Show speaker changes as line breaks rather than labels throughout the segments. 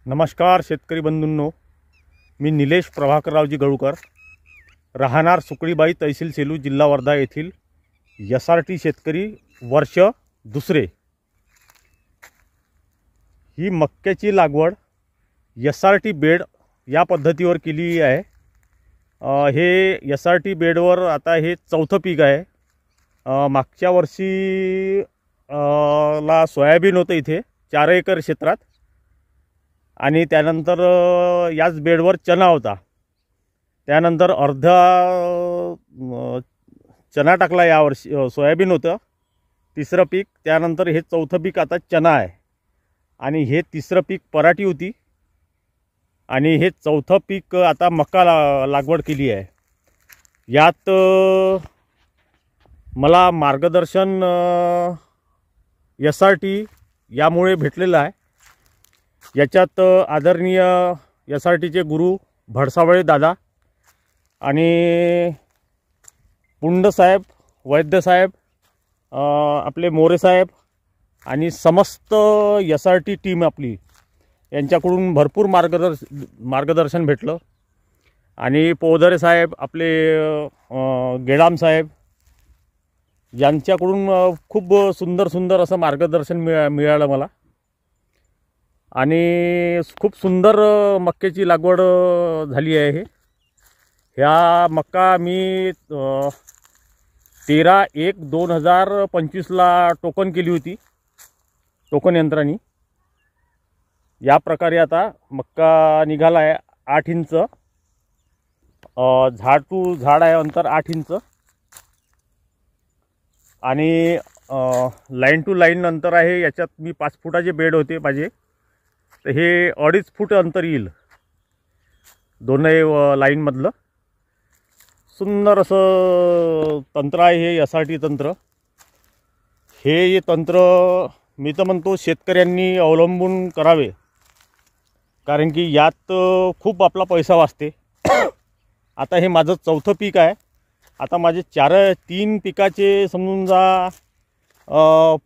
नमस्कार शेतकरी बंधूंनो, मी निलेश प्रभाकररावजी गळूकर, राहणार सुकळीबाई, तहसील सेलू, जिल्हा वर्धा येथील SRT शेतकरी वर्ष दुसरे। ही मक्याची लागवड SRT बेड या पद्धतीवर केली आहे। हे SRT बेडवर आता हे चौथं पीक आहे। मागच्या वर्षी ला सोयाबीन होतं इथे 4 एकर क्षेत्रात, आणि त्यानंतर याच बेडवर चना होता। त्यानंतर अर्धा चना टाकला। यावर्षी सोयाबीन होतं तिसरं पीक, त्यानंतर हे चौथं पीक आता चना आहे, आणि हे तिसरं पीक पराठी होती, आणि हे चौथं पीक आता मका लागवड केली आहे। यात मला मार्गदर्शन SRT यामुळे भेटलेलं आहे। याच्यात आदरणीय SRTचे गुरु भडसावळे दादा आणि पुंड साहेब, वैद्य साहेब, आपले मोरे साहेब आणि समस्त SRT टीम आपली यांच्याकडून भरपूर मार्गदर्शन भेटलं। आणि पोदरे साहेब, आपले गेडाम साहेब यांच्याकडून खूप सुंदर असं मार्गदर्शन मिळालं मला, आणि खूप सुंदर मक्याची लागवड झाली आहे। ह्या मक्का मी 13/1/2025 ला टोकन केली होती, टोकन यंत्राने। या प्रकारे आता मक्का निघाला आहे। 8 इंच झाड टू झाड आहे, अंतर 8 इंच, आणि लाईन टू लाईन अंतर आहे। याच्यात मी 5 फुटाचे बेड होते माझे, तर हे 2.5 फूट अंतर येईल दोन्ही लाईनमधलं। सुंदर असं तंत्र आहे हे SRT तंत्र। हे तंत्र मी तर म्हणतो शेतकऱ्यांनी अवलंबून करावे, कारण की यात खूप आपला पैसा वाचते। आता हे माझं चौथं पीक आहे। आता माझे 3 पिकाचे समजून जा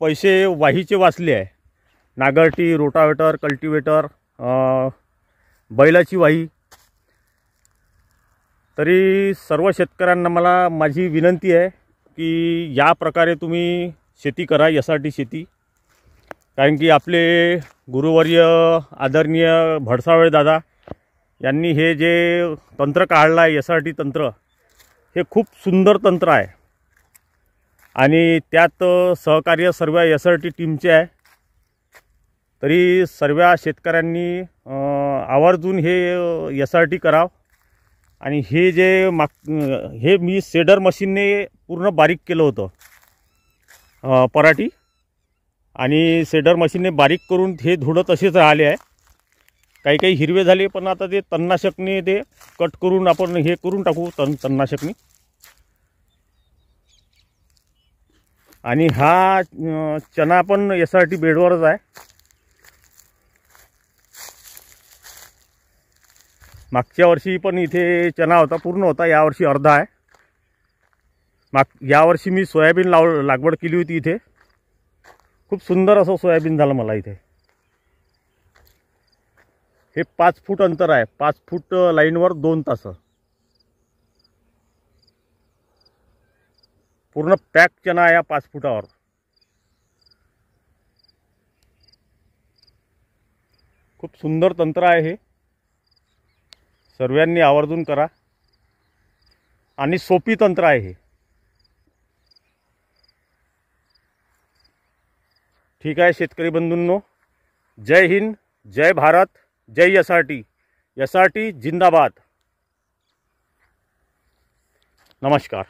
पैसे वाहीचे वाचले आहे। नागरटी, रोटावेटर, कल्टिवेटर, बैलाची वाही। तरी सर्व शेतकऱ्यांना मला माझी विनंती आहे की या प्रकारे तुम्ही शेती करा, SRT शेती। कारण की आपले गुरुवर्य आदरणीय भडसावळे दादा यांनी हे जे तंत्र काढलं आहे SRT तंत्र, हे खूप सुंदर तंत्र आहे, आणि त्यात सहकार्य सर्व SRT टीमचे आहे। तरी सर्व शेतकऱ्यांनी आवर्जून हे SRT करावं। आणि हे जे हे मी सेडर मशीनने पूर्ण बारीक केलं होतं पराठी, आणि सेडर मशीनने बारीक करून हे धुडं तसेच राहिले आहे। काही हिरवे झाले, पण आता ते तणनाशकने ते कट करून आपण हे करून टाकू तणनाशकने। आणि हा चना पण SRT बेडवरच आहे। मागच्या वर्षी पण इथे चना होता, पूर्ण होता। यावर्षी अर्धा आहे। यावर्षी मी सोयाबीन लागवड केली होती इथे। खूप सुंदर असं सोयाबीन झालं मला इथे। हे 5 फूट अंतर आहे, 5 फूट लाईनवर 2 तास पूर्ण पॅक चना आहे या 5 फुटावर। खूप सुंदर तंत्र आहे हे, सर्वांनी आवर्जून करा, आणि सोपी तंत्र आहे हे। ठीक आहे शेतकरी बंधूंनो, जय हिंद, जय भारत, जय SRT। SRT जिंदाबाद। नमस्कार।